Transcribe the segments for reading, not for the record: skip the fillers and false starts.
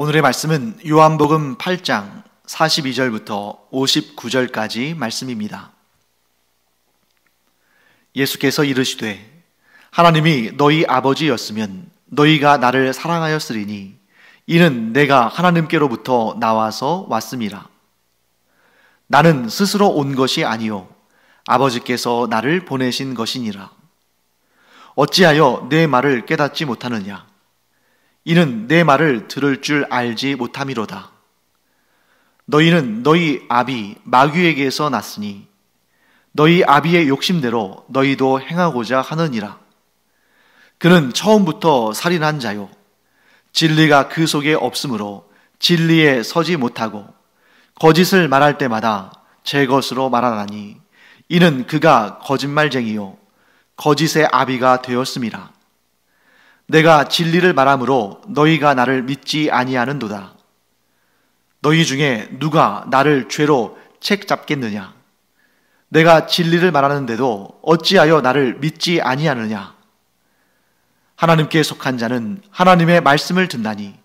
오늘의 말씀은 요한복음 8장 42절부터 59절까지 말씀입니다. 예수께서 이르시되 하나님이 너희 아버지였으면 너희가 나를 사랑하였으리니 이는 내가 하나님께로부터 나와서 왔음이라. 나는 스스로 온 것이 아니요 아버지께서 나를 보내신 것이니라. 어찌하여 내 말을 깨닫지 못하느냐? 이는 내 말을 들을 줄 알지 못함이로다. 너희는 너희 아비 마귀에게서 났으니 너희 아비의 욕심대로 너희도 행하고자 하느니라. 그는 처음부터 살인한 자요 진리가 그 속에 없으므로 진리에 서지 못하고 거짓을 말할 때마다 제 것으로 말하나니 이는 그가 거짓말쟁이요 거짓의 아비가 되었음이라. 내가 진리를 말하므로 너희가 나를 믿지 아니하는도다. 너희 중에 누가 나를 죄로 책잡겠느냐? 내가 진리를 말하는데도 어찌하여 나를 믿지 아니하느냐? 하나님께 속한 자는 하나님의 말씀을 듣나니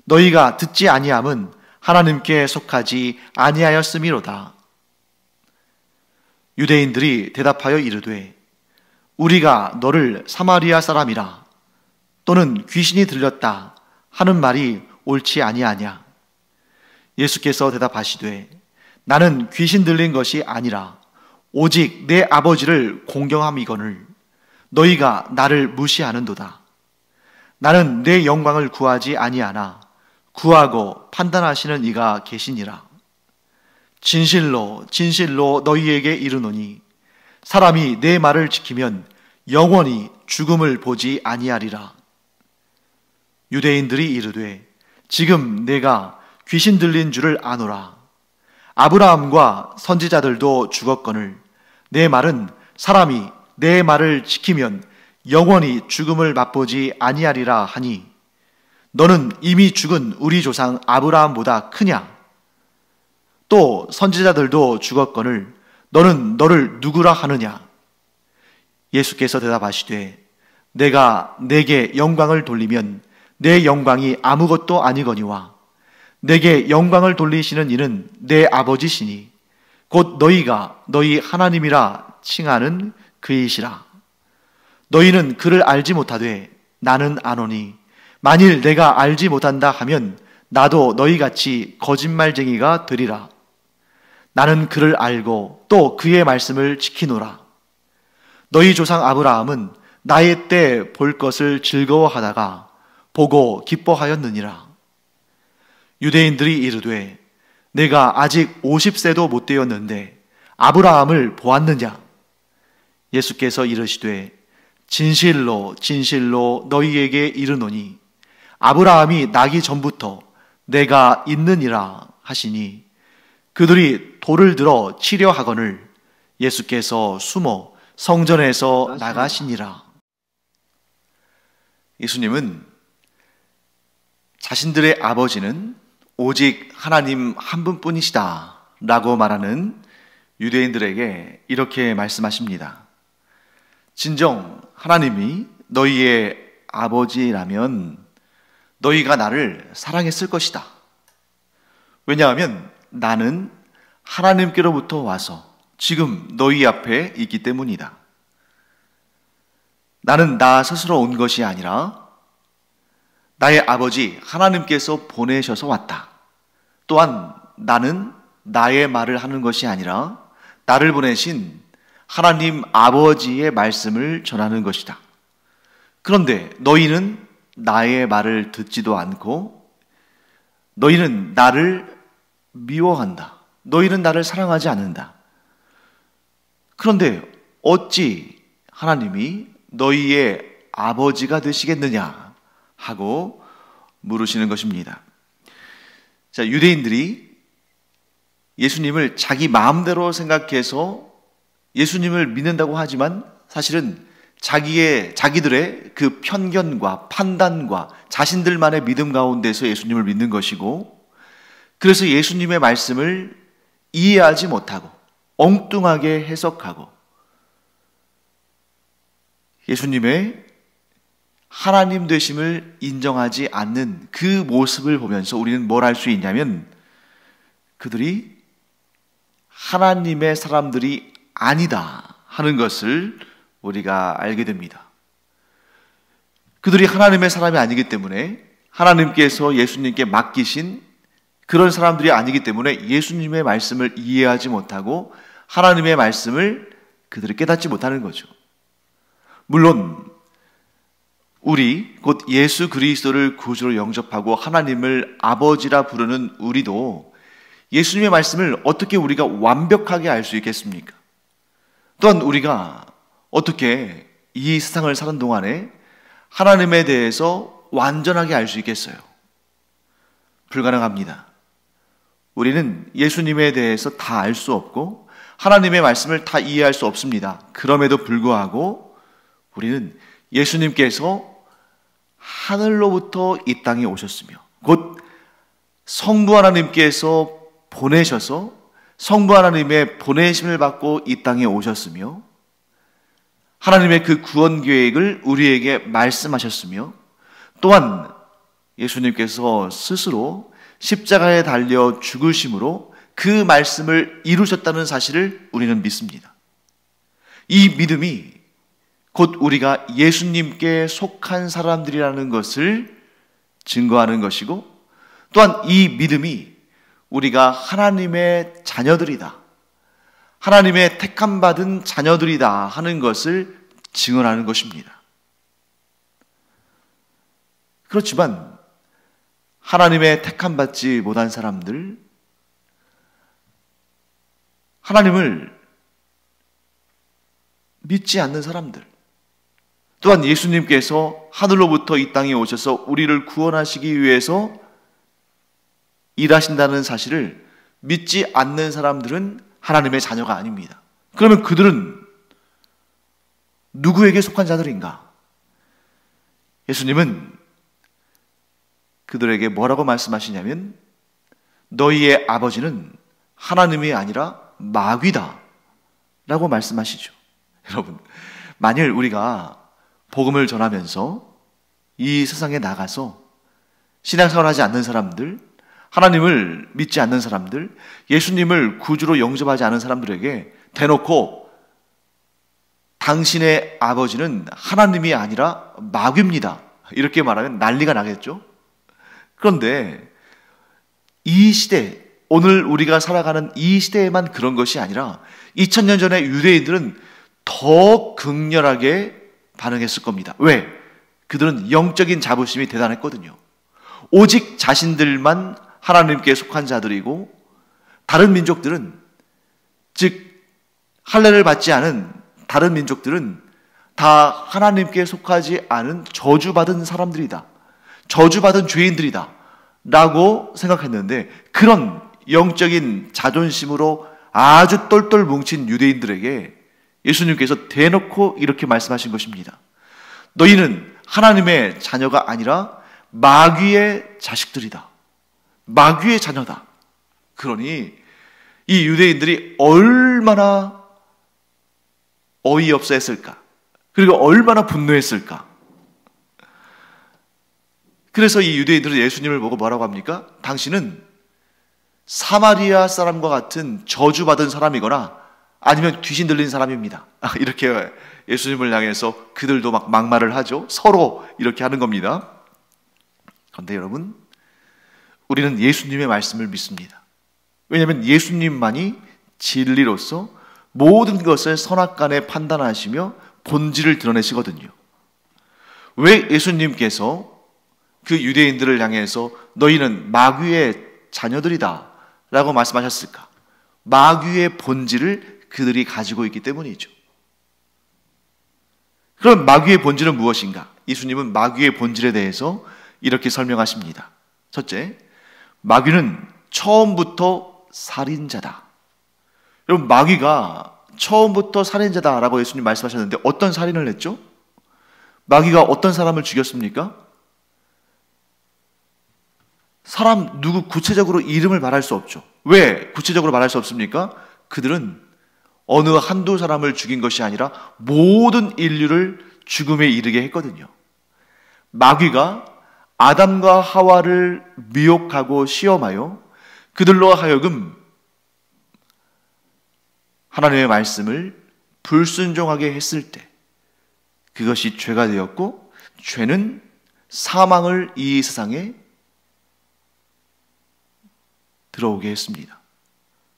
너희가 듣지 아니함은 하나님께 속하지 아니하였음이로다. 유대인들이 대답하여 이르되 우리가 너를 사마리아 사람이라 또는 귀신이 들렸다 하는 말이 옳지 아니하냐? 예수께서 대답하시되 나는 귀신 들린 것이 아니라 오직 내 아버지를 공경함이거늘 너희가 나를 무시하는도다. 나는 내 영광을 구하지 아니하나 구하고 판단하시는 이가 계시니라. 진실로 진실로 너희에게 이르노니 사람이 내 말을 지키면 영원히 죽음을 보지 아니하리라. 유대인들이 이르되 지금 내가 귀신 들린 줄을 아노라. 아브라함과 선지자들도 죽었거늘 내 말은 사람이 내 말을 지키면 영원히 죽음을 맛보지 아니하리라 하니 너는 이미 죽은 우리 조상 아브라함보다 크냐? 또 선지자들도 죽었거늘 너는 너를 누구라 하느냐? 예수께서 대답하시되 내가 내게 영광을 돌리면 내 영광이 아무것도 아니거니와 내게 영광을 돌리시는 이는 내 아버지시니 곧 너희가 너희 하나님이라 칭하는 그이시라. 너희는 그를 알지 못하되 나는 아노니 만일 내가 알지 못한다 하면 나도 너희같이 거짓말쟁이가 되리라. 나는 그를 알고 또 그의 말씀을 지키노라. 너희 조상 아브라함은 나의 때 볼 것을 즐거워하다가 보고 기뻐하였느니라. 유대인들이 이르되 내가 아직 50세도 못 되었는데 아브라함을 보았느냐? 예수께서 이르시되 진실로 진실로 너희에게 이르노니 아브라함이 나기 전부터 내가 있느니라 하시니 그들이 돌을 들어 치려 하거늘 예수께서 숨어 성전에서 나가시니라. 예수님은 자신들의 아버지는 오직 하나님 한 분뿐이시다 라고 말하는 유대인들에게 이렇게 말씀하십니다. 진정 하나님이 너희의 아버지라면 너희가 나를 사랑했을 것이다. 왜냐하면 나는 하나님께로부터 와서 지금 너희 앞에 있기 때문이다. 나는 나 스스로 온 것이 아니라 나의 아버지 하나님께서 보내셔서 왔다. 또한 나는 나의 말을 하는 것이 아니라 나를 보내신 하나님 아버지의 말씀을 전하는 것이다. 그런데 너희는 나의 말을 듣지도 않고 너희는 나를 미워한다. 너희는 나를 사랑하지 않는다. 그런데 어찌 하나님이 너희의 아버지가 되시겠느냐 하고 물으시는 것입니다. 자, 유대인들이 예수님을 자기 마음대로 생각해서 예수님을 믿는다고 하지만 사실은 자기들의 그 편견과 판단과 자신들만의 믿음 가운데서 예수님을 믿는 것이고, 그래서 예수님의 말씀을 이해하지 못하고 엉뚱하게 해석하고 예수님의 하나님 되심을 인정하지 않는 그 모습을 보면서 우리는 뭘 할 수 있냐면 그들이 하나님의 사람들이 아니다 하는 것을 우리가 알게 됩니다. 그들이 하나님의 사람이 아니기 때문에 하나님께서 예수님께 맡기신 그런 사람들이 아니기 때문에 예수님의 말씀을 이해하지 못하고 하나님의 말씀을 그들이 깨닫지 못하는 거죠. 물론 우리 곧 예수 그리스도를 구주로 영접하고 하나님을 아버지라 부르는 우리도 예수님의 말씀을 어떻게 우리가 완벽하게 알 수 있겠습니까? 또한 우리가 어떻게 이 세상을 사는 동안에 하나님에 대해서 완전하게 알 수 있겠어요? 불가능합니다. 우리는 예수님에 대해서 다 알 수 없고 하나님의 말씀을 다 이해할 수 없습니다. 그럼에도 불구하고 우리는 예수님께서 하늘로부터 이 땅에 오셨으며 곧 성부 하나님께서 보내셔서 성부 하나님의 보내심을 받고 이 땅에 오셨으며 하나님의 그 구원 계획을 우리에게 말씀하셨으며 또한 예수님께서 스스로 십자가에 달려 죽으심으로 그 말씀을 이루셨다는 사실을 우리는 믿습니다. 이 믿음이 곧 우리가 예수님께 속한 사람들이라는 것을 증거하는 것이고 또한 이 믿음이 우리가 하나님의 자녀들이다, 하나님의 택함받은 자녀들이다 하는 것을 증언하는 것입니다. 그렇지만 하나님의 택함받지 못한 사람들, 하나님을 믿지 않는 사람들, 또한 예수님께서 하늘로부터 이 땅에 오셔서 우리를 구원하시기 위해서 일하신다는 사실을 믿지 않는 사람들은 하나님의 자녀가 아닙니다. 그러면 그들은 누구에게 속한 자들인가? 예수님은 그들에게 뭐라고 말씀하시냐면 너희의 아버지는 하나님이 아니라 마귀다 라고 말씀하시죠. 여러분, 만일 우리가 복음을 전하면서 이 세상에 나가서 신앙생활 하지 않는 사람들, 하나님을 믿지 않는 사람들, 예수님을 구주로 영접하지 않은 사람들에게 대놓고 당신의 아버지는 하나님이 아니라 마귀입니다 이렇게 말하면 난리가 나겠죠. 그런데 이 시대, 오늘 우리가 살아가는 이 시대에만 그런 것이 아니라 2000년 전에 유대인들은 더 극렬하게 반응했을 겁니다. 왜? 그들은 영적인 자부심이 대단했거든요. 오직 자신들만 하나님께 속한 자들이고 다른 민족들은, 즉 할례를 받지 않은 다른 민족들은 다 하나님께 속하지 않은 저주받은 사람들이다, 저주받은 죄인들이다 라고 생각했는데 그런 영적인 자존심으로 아주 똘똘 뭉친 유대인들에게 예수님께서 대놓고 이렇게 말씀하신 것입니다. 너희는 하나님의 자녀가 아니라 마귀의 자식들이다, 마귀의 자녀다. 그러니 이 유대인들이 얼마나 어이없어 했을까, 그리고 얼마나 분노했을까. 그래서 이 유대인들은 예수님을 보고 뭐라고 합니까? 당신은 사마리아 사람과 같은 저주받은 사람이거나 아니면 귀신 들린 사람입니다. 이렇게 예수님을 향해서 그들도 막 막말을 하죠. 서로 이렇게 하는 겁니다. 그런데 여러분, 우리는 예수님의 말씀을 믿습니다. 왜냐하면 예수님만이 진리로서 모든 것을 선악간에 판단하시며 본질을 드러내시거든요. 왜 예수님께서 그 유대인들을 향해서 너희는 마귀의 자녀들이다 라고 말씀하셨을까? 마귀의 본질을 그들이 가지고 있기 때문이죠. 그럼 마귀의 본질은 무엇인가? 예수님은 마귀의 본질에 대해서 이렇게 설명하십니다. 첫째, 마귀는 처음부터 살인자다. 여러분, 마귀가 처음부터 살인자다라고 예수님 말씀하셨는데 어떤 살인을 했죠? 마귀가 어떤 사람을 죽였습니까? 사람 누구 구체적으로 이름을 말할 수 없죠. 왜 구체적으로 말할 수 없습니까? 그들은 어느 한두 사람을 죽인 것이 아니라 모든 인류를 죽음에 이르게 했거든요. 마귀가 아담과 하와를 미혹하고 시험하여 그들로 하여금 하나님의 말씀을 불순종하게 했을 때 그것이 죄가 되었고, 죄는 사망을 이 세상에 들어오게 했습니다.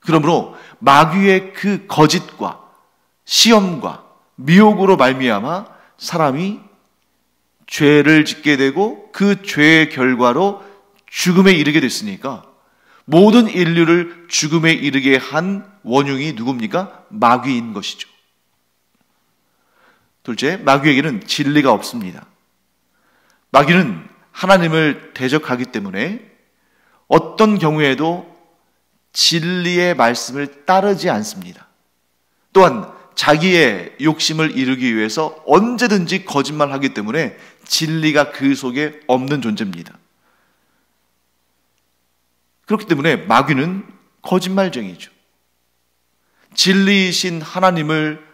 그러므로 마귀의 그 거짓과 시험과 미혹으로 말미암아 사람이 죄를 짓게 되고 그 죄의 결과로 죽음에 이르게 됐으니까 모든 인류를 죽음에 이르게 한 원흉이 누굽니까? 마귀인 것이죠. 둘째, 마귀에게는 진리가 없습니다. 마귀는 하나님을 대적하기 때문에 어떤 경우에도 진리의 말씀을 따르지 않습니다. 또한 자기의 욕심을 이루기 위해서 언제든지 거짓말하기 때문에 진리가 그 속에 없는 존재입니다. 그렇기 때문에 마귀는 거짓말쟁이죠. 진리이신 하나님을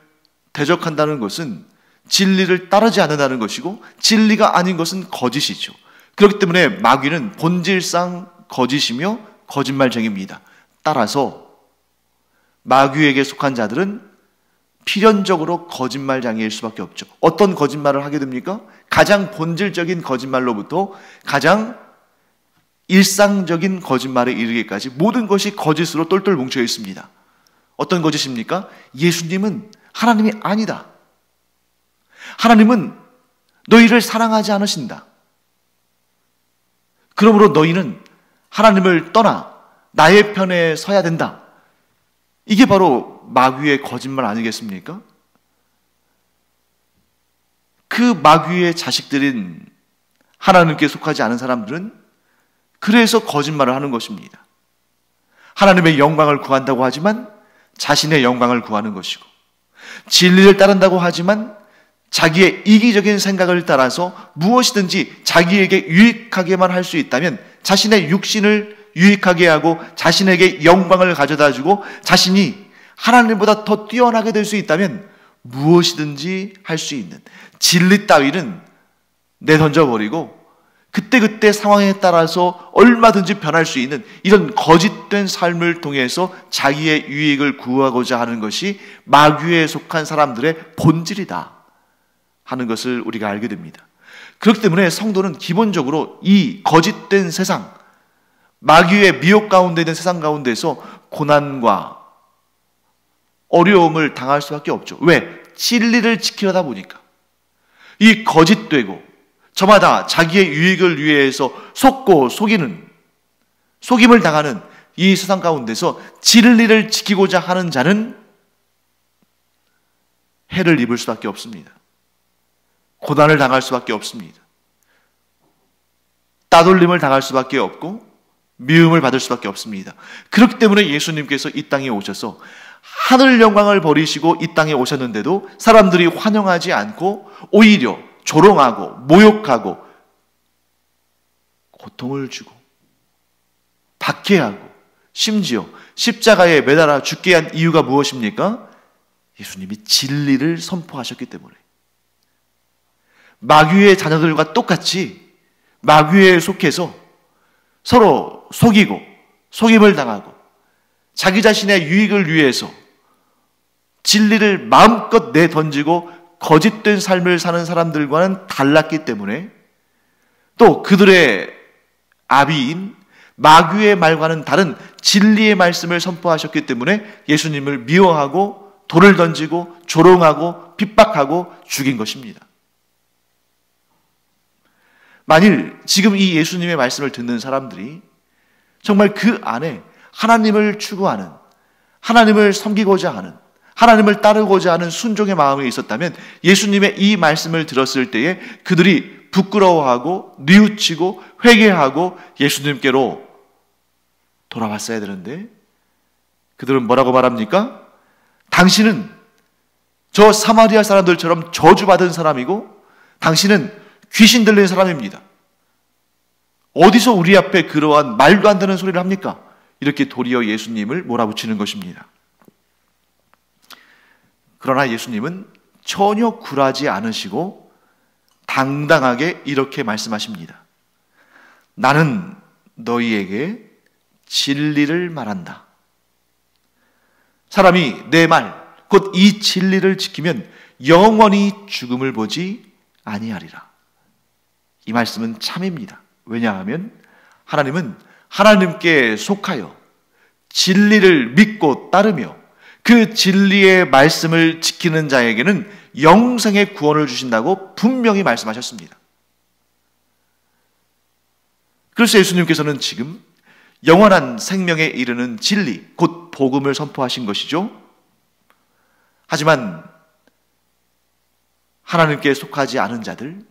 대적한다는 것은 진리를 따르지 않는다는 것이고, 진리가 아닌 것은 거짓이죠. 그렇기 때문에 마귀는 본질상 거짓이며 거짓말쟁이입니다. 따라서 마귀에게 속한 자들은 필연적으로 거짓말쟁이일 수밖에 없죠. 어떤 거짓말을 하게 됩니까? 가장 본질적인 거짓말로부터 가장 일상적인 거짓말에 이르기까지 모든 것이 거짓으로 똘똘 뭉쳐 있습니다. 어떤 거짓입니까? 예수님은 하나님이 아니다. 하나님은 너희를 사랑하지 않으신다. 그러므로 너희는 하나님을 떠나 나의 편에 서야 된다. 이게 바로 마귀의 거짓말 아니겠습니까? 그 마귀의 자식들인 하나님께 속하지 않은 사람들은 그래서 거짓말을 하는 것입니다. 하나님의 영광을 구한다고 하지만 자신의 영광을 구하는 것이고, 진리를 따른다고 하지만 자기의 이기적인 생각을 따라서 무엇이든지 자기에게 유익하게만 할 수 있다면 자신의 육신을 유익하게 하고 자신에게 영광을 가져다 주고 자신이 하나님보다 더 뛰어나게 될 수 있다면 무엇이든지 할 수 있는 진리 따위는 내던져버리고 그때그때 상황에 따라서 얼마든지 변할 수 있는 이런 거짓된 삶을 통해서 자기의 유익을 구하고자 하는 것이 마귀에 속한 사람들의 본질이다 하는 것을 우리가 알게 됩니다. 그렇기 때문에 성도는 기본적으로 이 거짓된 세상, 마귀의 미혹 가운데 있는 세상 가운데서 고난과 어려움을 당할 수밖에 없죠. 왜? 진리를 지키려다 보니까. 이 거짓되고 저마다 자기의 유익을 위해서 속고 속임을 당하는 이 세상 가운데서 진리를 지키고자 하는 자는 해를 입을 수밖에 없습니다. 고난을 당할 수밖에 없습니다. 따돌림을 당할 수밖에 없고 미움을 받을 수밖에 없습니다. 그렇기 때문에 예수님께서 이 땅에 오셔서 하늘 영광을 버리시고 이 땅에 오셨는데도 사람들이 환영하지 않고 오히려 조롱하고 모욕하고 고통을 주고 박해하고 심지어 십자가에 매달아 죽게 한 이유가 무엇입니까? 예수님이 진리를 선포하셨기 때문에. 마귀의 자녀들과 똑같이 마귀에 속해서 서로 속이고 속임을 당하고 자기 자신의 유익을 위해서 진리를 마음껏 내던지고 거짓된 삶을 사는 사람들과는 달랐기 때문에, 또 그들의 아비인 마귀의 말과는 다른 진리의 말씀을 선포하셨기 때문에 예수님을 미워하고 돌을 던지고 조롱하고 핍박하고 죽인 것입니다. 만일 지금 이 예수님의 말씀을 듣는 사람들이 정말 그 안에 하나님을 추구하는, 하나님을 섬기고자 하는, 하나님을 따르고자 하는 순종의 마음이 있었다면 예수님의 이 말씀을 들었을 때에 그들이 부끄러워하고 뉘우치고 회개하고 예수님께로 돌아왔어야 되는데, 그들은 뭐라고 말합니까? 당신은 저 사마리아 사람들처럼 저주받은 사람이고 당신은 귀신 들린 사람입니다. 어디서 우리 앞에 그러한 말도 안 되는 소리를 합니까? 이렇게 도리어 예수님을 몰아붙이는 것입니다. 그러나 예수님은 전혀 굴하지 않으시고 당당하게 이렇게 말씀하십니다. 나는 너희에게 진리를 말한다. 사람이 내 말, 곧 이 진리를 지키면 영원히 죽음을 보지 아니하리라. 이 말씀은 참입니다. 왜냐하면 하나님은 하나님께 속하여 진리를 믿고 따르며 그 진리의 말씀을 지키는 자에게는 영생의 구원을 주신다고 분명히 말씀하셨습니다. 그래서 예수님께서는 지금 영원한 생명에 이르는 진리, 곧 복음을 선포하신 것이죠. 하지만 하나님께 속하지 않은 자들,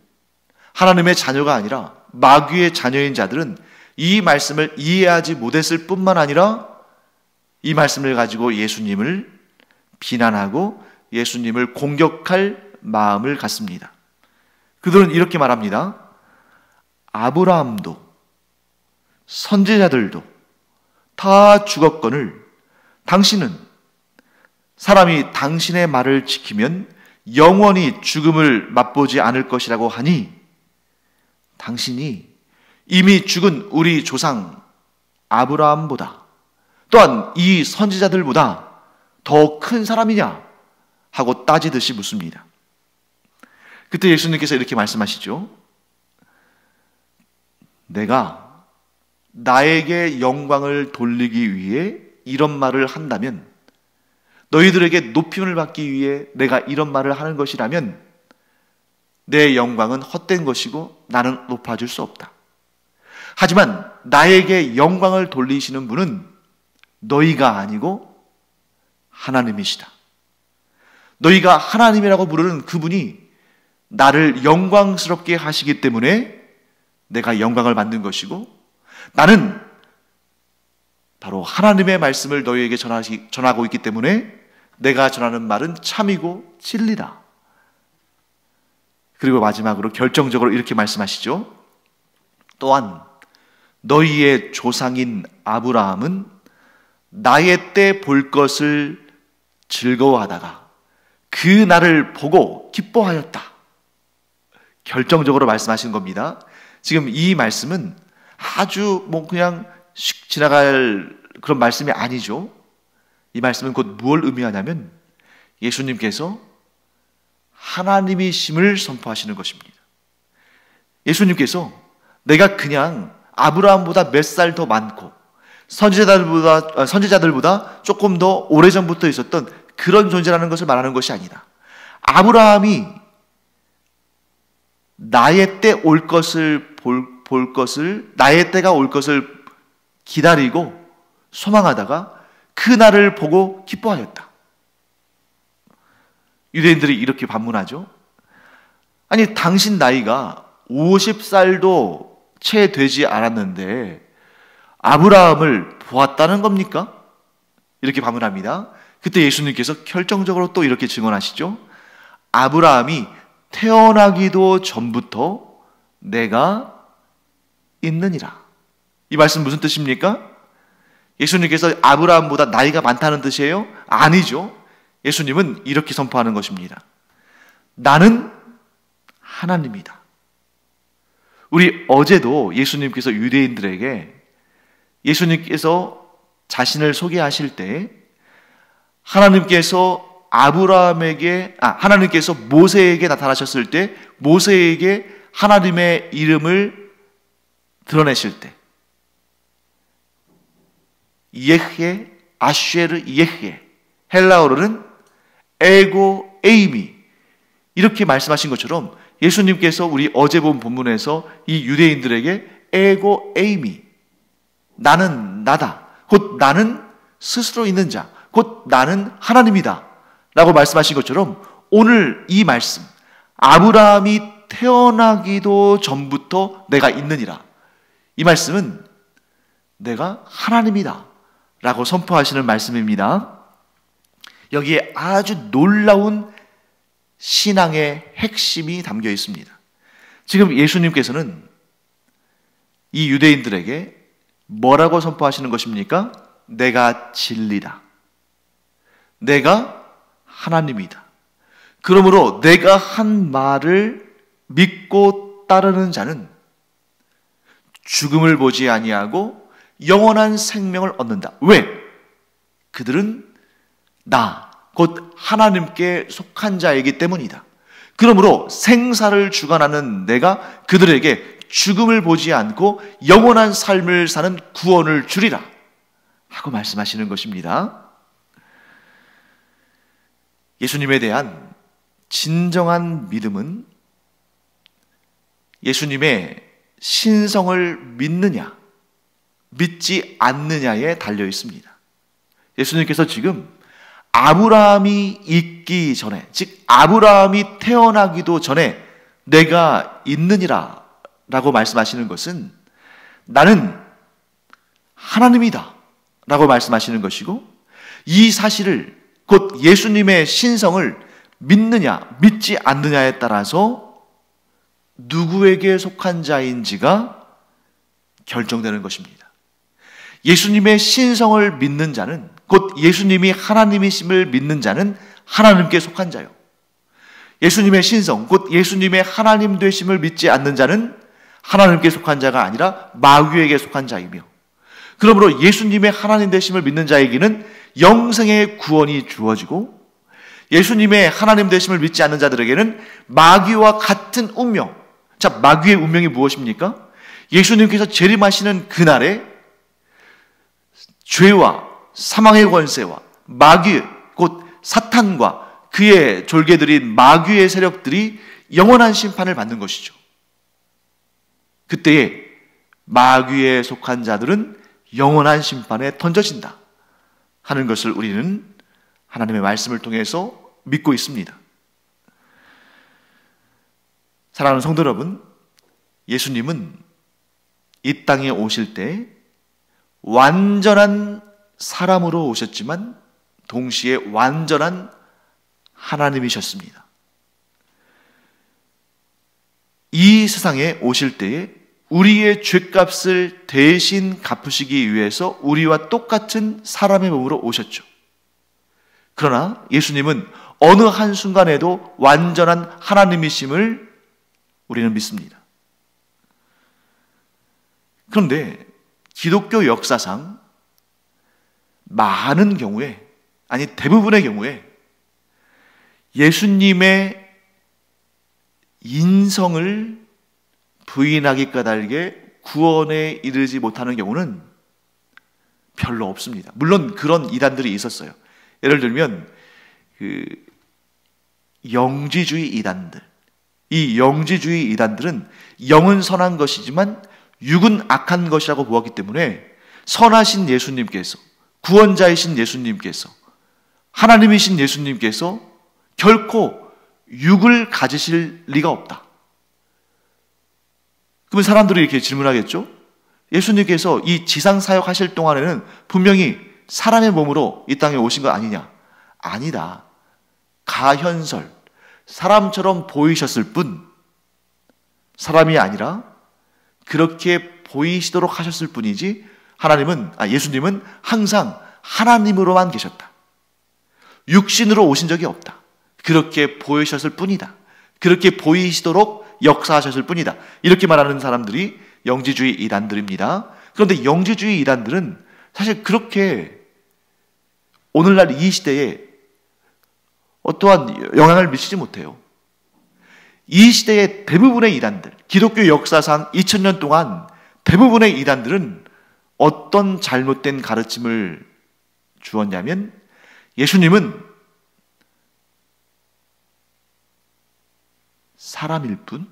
하나님의 자녀가 아니라 마귀의 자녀인 자들은 이 말씀을 이해하지 못했을 뿐만 아니라 이 말씀을 가지고 예수님을 비난하고 예수님을 공격할 마음을 갖습니다. 그들은 이렇게 말합니다. 아브라함도 선지자들도 다 죽었거늘 당신은 사람이 당신의 말을 지키면 영원히 죽음을 맛보지 않을 것이라고 하니 당신이 이미 죽은 우리 조상 아브라함보다 또한 이 선지자들보다 더 큰 사람이냐 하고 따지듯이 묻습니다. 그때 예수님께서 이렇게 말씀하시죠. 내가 나에게 영광을 돌리기 위해 이런 말을 한다면, 너희들에게 높임을 받기 위해 내가 이런 말을 하는 것이라면 내 영광은 헛된 것이고 나는 높아질 수 없다. 하지만 나에게 영광을 돌리시는 분은 너희가 아니고 하나님이시다. 너희가 하나님이라고 부르는 그분이 나를 영광스럽게 하시기 때문에 내가 영광을 받는 것이고, 나는 바로 하나님의 말씀을 너희에게 전하고 있기 때문에 내가 전하는 말은 참이고 진리다. 그리고 마지막으로 결정적으로 이렇게 말씀하시죠. 또한 너희의 조상인 아브라함은 나의 때 볼 것을 즐거워하다가 그 날을 보고 기뻐하였다. 결정적으로 말씀하신 겁니다. 지금 이 말씀은 아주 그냥 슉 지나갈 그런 말씀이 아니죠. 이 말씀은 곧 무엇을 의미하냐면 예수님께서 하나님이심을 선포하시는 것입니다. 예수님께서 내가 그냥 아브라함보다 몇 살 더 많고 선지자들보다 조금 더 오래전부터 있었던 그런 존재라는 것을 말하는 것이 아니다. 아브라함이 나의 때 올 것을 나의 때가 올 것을 기다리고 소망하다가 그 날을 보고 기뻐하였다. 유대인들이 이렇게 반문하죠. 아니, 당신 나이가 50살도 채 되지 않았는데 아브라함을 보았다는 겁니까? 이렇게 반문합니다. 그때 예수님께서 결정적으로 또 이렇게 증언하시죠. 아브라함이 태어나기도 전부터 내가 있느니라. 이 말씀 무슨 뜻입니까? 예수님께서 아브라함보다 나이가 많다는 뜻이에요? 아니죠. 예수님은 이렇게 선포하는 것입니다. 나는 하나님이다. 우리 어제도 예수님께서 유대인들에게 예수님께서 자신을 소개하실 때 하나님께서 하나님께서 모세에게 나타나셨을 때 모세에게 하나님의 이름을 드러내실 때 예흐에 아쉐르 예흐에, 헬라어로는 에고 에이미, 이렇게 말씀하신 것처럼 예수님께서 우리 어제 본 본문에서 이 유대인들에게 에고 에이미, 나는 나다, 곧 나는 스스로 있는 자, 곧 나는 하나님이다 라고 말씀하신 것처럼 오늘 이 말씀, 아브라함이 태어나기도 전부터 내가 있느니라, 이 말씀은 내가 하나님이다 라고 선포하시는 말씀입니다. 여기에 아주 놀라운 신앙의 핵심이 담겨 있습니다. 지금 예수님께서는 이 유대인들에게 뭐라고 선포하시는 것입니까? 내가 진리다. 내가 하나님이다. 그러므로 내가 한 말을 믿고 따르는 자는 죽음을 보지 아니하고 영원한 생명을 얻는다. 왜? 그들은 나, 곧 하나님께 속한 자이기 때문이다. 그러므로 생사를 주관하는 내가 그들에게 죽음을 보지 않고 영원한 삶을 사는 구원을 주리라 하고 말씀하시는 것입니다. 예수님에 대한 진정한 믿음은 예수님의 신성을 믿느냐, 믿지 않느냐에 달려 있습니다. 예수님께서 지금 아브라함이 있기 전에, 즉 아브라함이 태어나기도 전에 내가 있느니라 라고 말씀하시는 것은 나는 하나님이다 라고 말씀하시는 것이고, 이 사실을 곧 예수님의 신성을 믿느냐 믿지 않느냐에 따라서 누구에게 속한 자인지가 결정되는 것입니다. 예수님의 신성을 믿는 자는, 곧 예수님이 하나님이심을 믿는 자는 하나님께 속한 자요, 예수님의 신성, 곧 예수님의 하나님 되심을 믿지 않는 자는 하나님께 속한 자가 아니라 마귀에게 속한 자이며, 그러므로 예수님의 하나님 되심을 믿는 자에게는 영생의 구원이 주어지고, 예수님의 하나님 되심을 믿지 않는 자들에게는 마귀와 같은 운명. 자, 마귀의 운명이 무엇입니까? 예수님께서 재림하시는 그날에 죄와 사망의 권세와 마귀, 곧 사탄과 그의 졸개들인 마귀의 세력들이 영원한 심판을 받는 것이죠. 그때에 마귀에 속한 자들은 영원한 심판에 던져진다 하는 것을 우리는 하나님의 말씀을 통해서 믿고 있습니다. 사랑하는 성도 여러분, 예수님은 이 땅에 오실 때 완전한 사람으로 오셨지만 동시에 완전한 하나님이셨습니다. 이 세상에 오실 때에 우리의 죄값을 대신 갚으시기 위해서 우리와 똑같은 사람의 몸으로 오셨죠. 그러나 예수님은 어느 한순간에도 완전한 하나님이심을 우리는 믿습니다. 그런데 기독교 역사상 많은 경우에, 아니 대부분의 경우에 예수님의 인성을 부인하기 까닭에 구원에 이르지 못하는 경우는 별로 없습니다. 물론 그런 이단들이 있었어요. 예를 들면 영지주의 이단들, 이 영지주의 이단들은 영은 선한 것이지만 육은 악한 것이라고 보았기 때문에 선하신 예수님께서, 구원자이신 예수님께서, 하나님이신 예수님께서 결코 육을 가지실 리가 없다. 그러면 사람들이 이렇게 질문하겠죠? 예수님께서 이 지상 사역하실 동안에는 분명히 사람의 몸으로 이 땅에 오신 거 아니냐? 아니다. 가현설, 사람처럼 보이셨을 뿐, 사람이 아니라 그렇게 보이시도록 하셨을 뿐이지, 예수님은 항상 하나님으로만 계셨다. 육신으로 오신 적이 없다. 그렇게 보이셨을 뿐이다. 그렇게 보이시도록 역사하셨을 뿐이다. 이렇게 말하는 사람들이 영지주의 이단들입니다. 그런데 영지주의 이단들은 사실 그렇게 오늘날 이 시대에 어떠한 영향을 미치지 못해요. 이 시대의 대부분의 이단들, 기독교 역사상 2000년 동안 대부분의 이단들은 어떤 잘못된 가르침을 주었냐면, 예수님은 사람일 뿐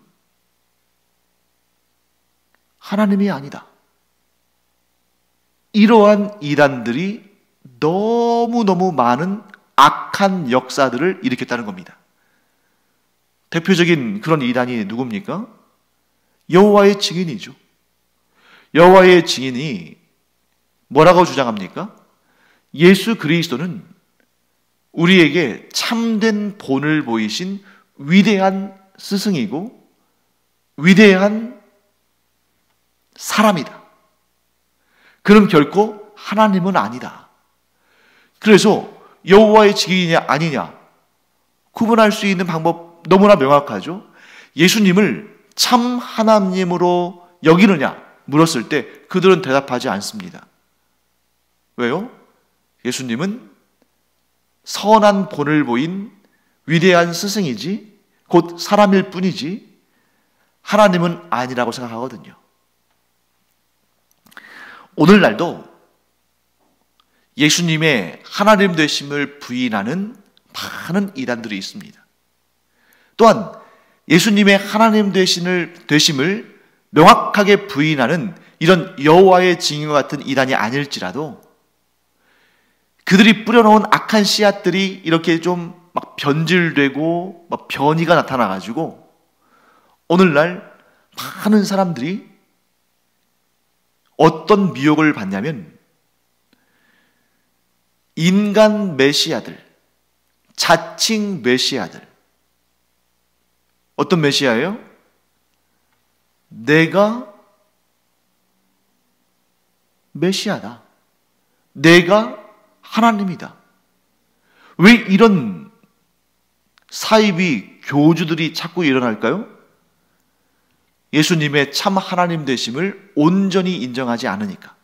하나님이 아니다. 이러한 이단들이 너무너무 많은 악한 역사들을 일으켰다는 겁니다. 대표적인 그런 이단이 누굽니까? 여호와의 증인이죠. 여호와의 증인이 뭐라고 주장합니까? 예수 그리스도는 우리에게 참된 본을 보이신 위대한 스승이고 위대한 사람이다. 그럼 결코 하나님은 아니다. 그래서 여호와의 증인이냐 아니냐 구분할 수 있는 방법 너무나 명확하죠. 예수님을 참 하나님으로 여기느냐 물었을 때 그들은 대답하지 않습니다. 왜요? 예수님은 선한 본을 보인 위대한 스승이지 곧 사람일 뿐이지 하나님은 아니라고 생각하거든요. 오늘날도 예수님의 하나님 되심을 부인하는 많은 이단들이 있습니다. 또한 예수님의 하나님 되심을 명확하게 부인하는 이런 여호와의 증인과 같은 이단이 아닐지라도 그들이 뿌려놓은 악한 씨앗들이 이렇게 좀 막 변질되고 막 변이가 나타나가지고 오늘날 많은 사람들이 어떤 미혹을 받냐면 인간 메시아들, 자칭 메시아들. 어떤 메시아예요? 내가 메시아다. 내가 하나님이다. 왜 이런 사이비 교주들이 자꾸 일어날까요? 예수님의 참 하나님 되심을 온전히 인정하지 않으니까.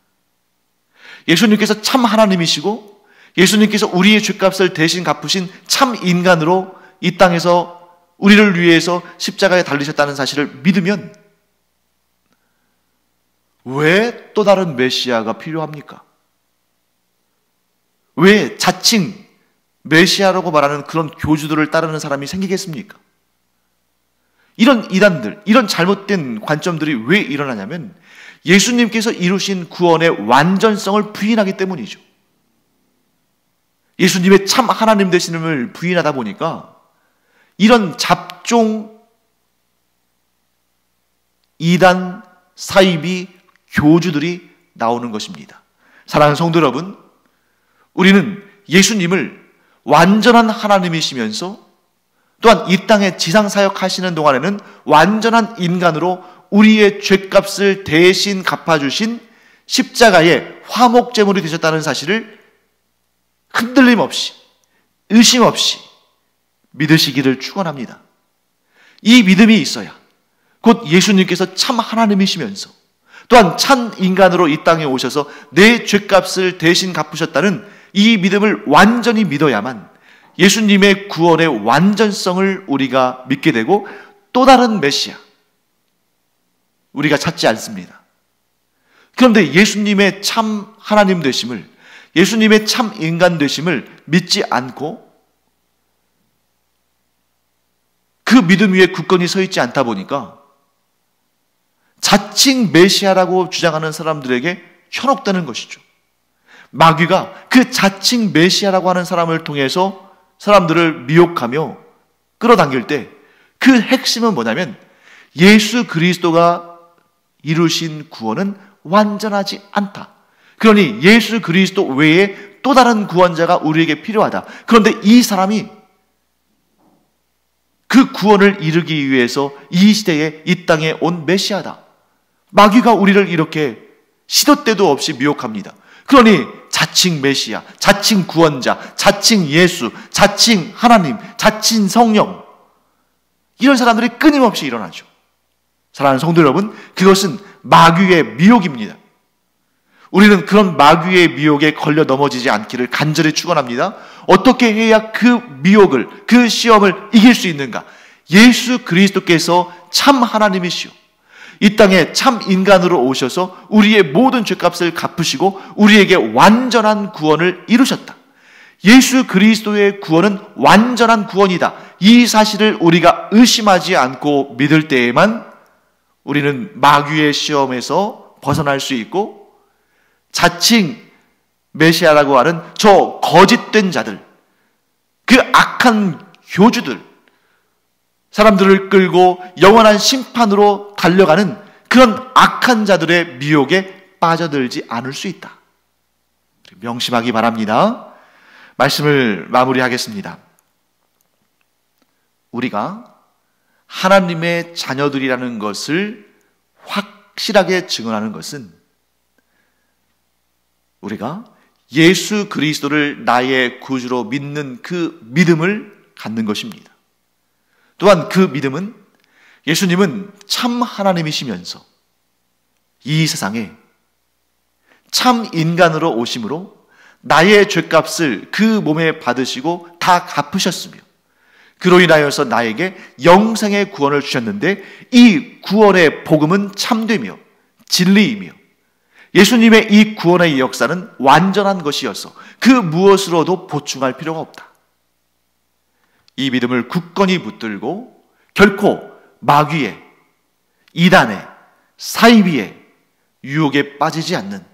예수님께서 참 하나님이시고 예수님께서 우리의 죄값을 대신 갚으신 참 인간으로 이 땅에서 우리를 위해서 십자가에 달리셨다는 사실을 믿으면 왜 또 다른 메시아가 필요합니까? 왜 자칭 메시아라고 말하는 그런 교주들을 따르는 사람이 생기겠습니까? 이런 이단들, 이런 잘못된 관점들이 왜 일어나냐면 예수님께서 이루신 구원의 완전성을 부인하기 때문이죠. 예수님의 참 하나님 되심을 부인하다 보니까 이런 잡종 이단 사이비 교주들이 나오는 것입니다. 사랑하는 성도 여러분, 우리는 예수님을 완전한 하나님이시면서 또한 이 땅에 지상사역 하시는 동안에는 완전한 인간으로 우리의 죄값을 대신 갚아주신 십자가의 화목제물이 되셨다는 사실을 흔들림 없이 의심 없이 믿으시기를 축원합니다. 이 믿음이 있어야 곧 예수님께서 참 하나님이시면서 또한 참 인간으로 이 땅에 오셔서 내 죄값을 대신 갚으셨다는 이 믿음을 완전히 믿어야만 예수님의 구원의 완전성을 우리가 믿게 되고 또 다른 메시아 우리가 찾지 않습니다. 그런데 예수님의 참 하나님 되심을, 예수님의 참 인간 되심을 믿지 않고 그 믿음 위에 굳건히 서 있지 않다 보니까 자칭 메시아라고 주장하는 사람들에게 현혹되는 것이죠. 마귀가 그 자칭 메시아라고 하는 사람을 통해서 사람들을 미혹하며 끌어당길 때 그 핵심은 뭐냐면 예수 그리스도가 이루신 구원은 완전하지 않다. 그러니 예수 그리스도 외에 또 다른 구원자가 우리에게 필요하다. 그런데 이 사람이 그 구원을 이루기 위해서 이 시대에 이 땅에 온 메시아다. 마귀가 우리를 이렇게 시도 때도 없이 미혹합니다. 그러니 자칭 메시아, 자칭 구원자, 자칭 예수, 자칭 하나님, 자칭 성령, 이런 사람들이 끊임없이 일어나죠. 사랑하는 성도 여러분, 그것은 마귀의 미혹입니다. 우리는 그런 마귀의 미혹에 걸려 넘어지지 않기를 간절히 축원합니다. 어떻게 해야 그 미혹을, 그 시험을 이길 수 있는가? 예수 그리스도께서 참 하나님이시오, 이 땅에 참 인간으로 오셔서 우리의 모든 죄값을 갚으시고 우리에게 완전한 구원을 이루셨다. 예수 그리스도의 구원은 완전한 구원이다. 이 사실을 우리가 의심하지 않고 믿을 때에만 우리는 마귀의 시험에서 벗어날 수 있고 자칭 메시아라고 하는 저 거짓된 자들, 그 악한 교주들, 사람들을 끌고 영원한 심판으로 달려가는 그런 악한 자들의 미혹에 빠져들지 않을 수 있다. 명심하기 바랍니다. 말씀을 마무리하겠습니다. 우리가 하나님의 자녀들이라는 것을 확실하게 증언하는 것은 우리가 예수 그리스도를 나의 구주로 믿는 그 믿음을 갖는 것입니다. 또한 그 믿음은 예수님은 참 하나님이시면서 이 세상에 참 인간으로 오심으로 나의 죄값을 그 몸에 받으시고 다 갚으셨으며 그로 인하여서 나에게 영생의 구원을 주셨는데 이 구원의 복음은 참되며 진리이며 예수님의 이 구원의 역사는 완전한 것이어서 그 무엇으로도 보충할 필요가 없다. 이 믿음을 굳건히 붙들고 결코 마귀의, 이단의, 사이비의 유혹에 빠지지 않는,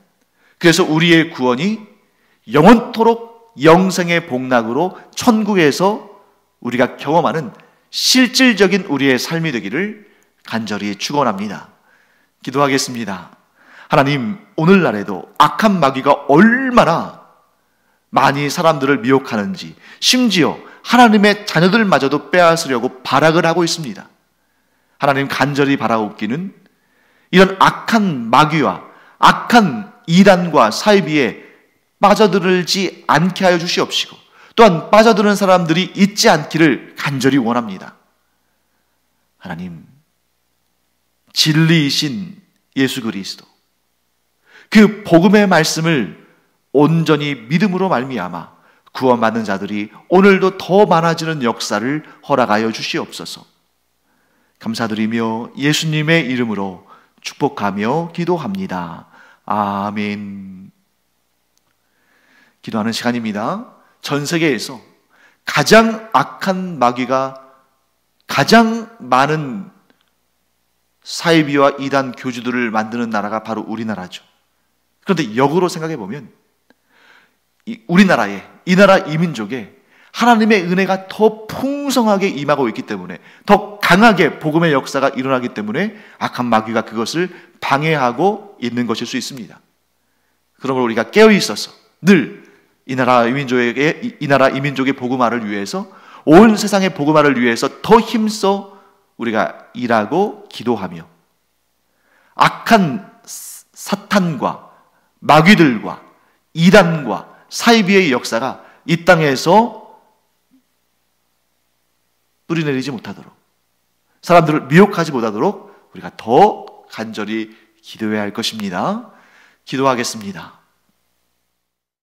그래서 우리의 구원이 영원토록 영생의 복락으로 천국에서 우리가 경험하는 실질적인 우리의 삶이 되기를 간절히 축원합니다. 기도하겠습니다. 하나님, 오늘날에도 악한 마귀가 얼마나 많이 사람들을 미혹하는지, 심지어 하나님의 자녀들마저도 빼앗으려고 발악을 하고 있습니다. 하나님, 간절히 바라옵기는 이런 악한 마귀와 악한 이단과 사이비에 빠져들지 않게 하여 주시옵시고 또한 빠져드는 사람들이 있지 않기를 간절히 원합니다. 하나님, 진리이신 예수 그리스도, 그 복음의 말씀을 온전히 믿음으로 말미암아 구원받는 자들이 오늘도 더 많아지는 역사를 허락하여 주시옵소서. 감사드리며 예수님의 이름으로 축복하며 기도합니다. 아멘. 기도하는 시간입니다. 전 세계에서 가장 악한 마귀가 가장 많은 사이비와 이단 교주들을 만드는 나라가 바로 우리나라죠. 그런데 역으로 생각해 보면 우리나라에, 이 나라 이민족에 하나님의 은혜가 더 풍성하게 임하고 있기 때문에, 더 강하게 복음의 역사가 일어나기 때문에 악한 마귀가 그것을 방해하고 있는 것일 수 있습니다. 그러므로 우리가 깨어 있어서 늘 이 나라 이민족의 복음화를 위해서, 온 세상의 복음화를 위해서 더 힘써 우리가 일하고 기도하며 악한 사탄과 마귀들과 이단과 사이비의 역사가 이 땅에서 뿌리내리지 못하도록, 사람들을 미혹하지 못하도록 우리가 더 간절히 기도해야 할 것입니다. 기도하겠습니다.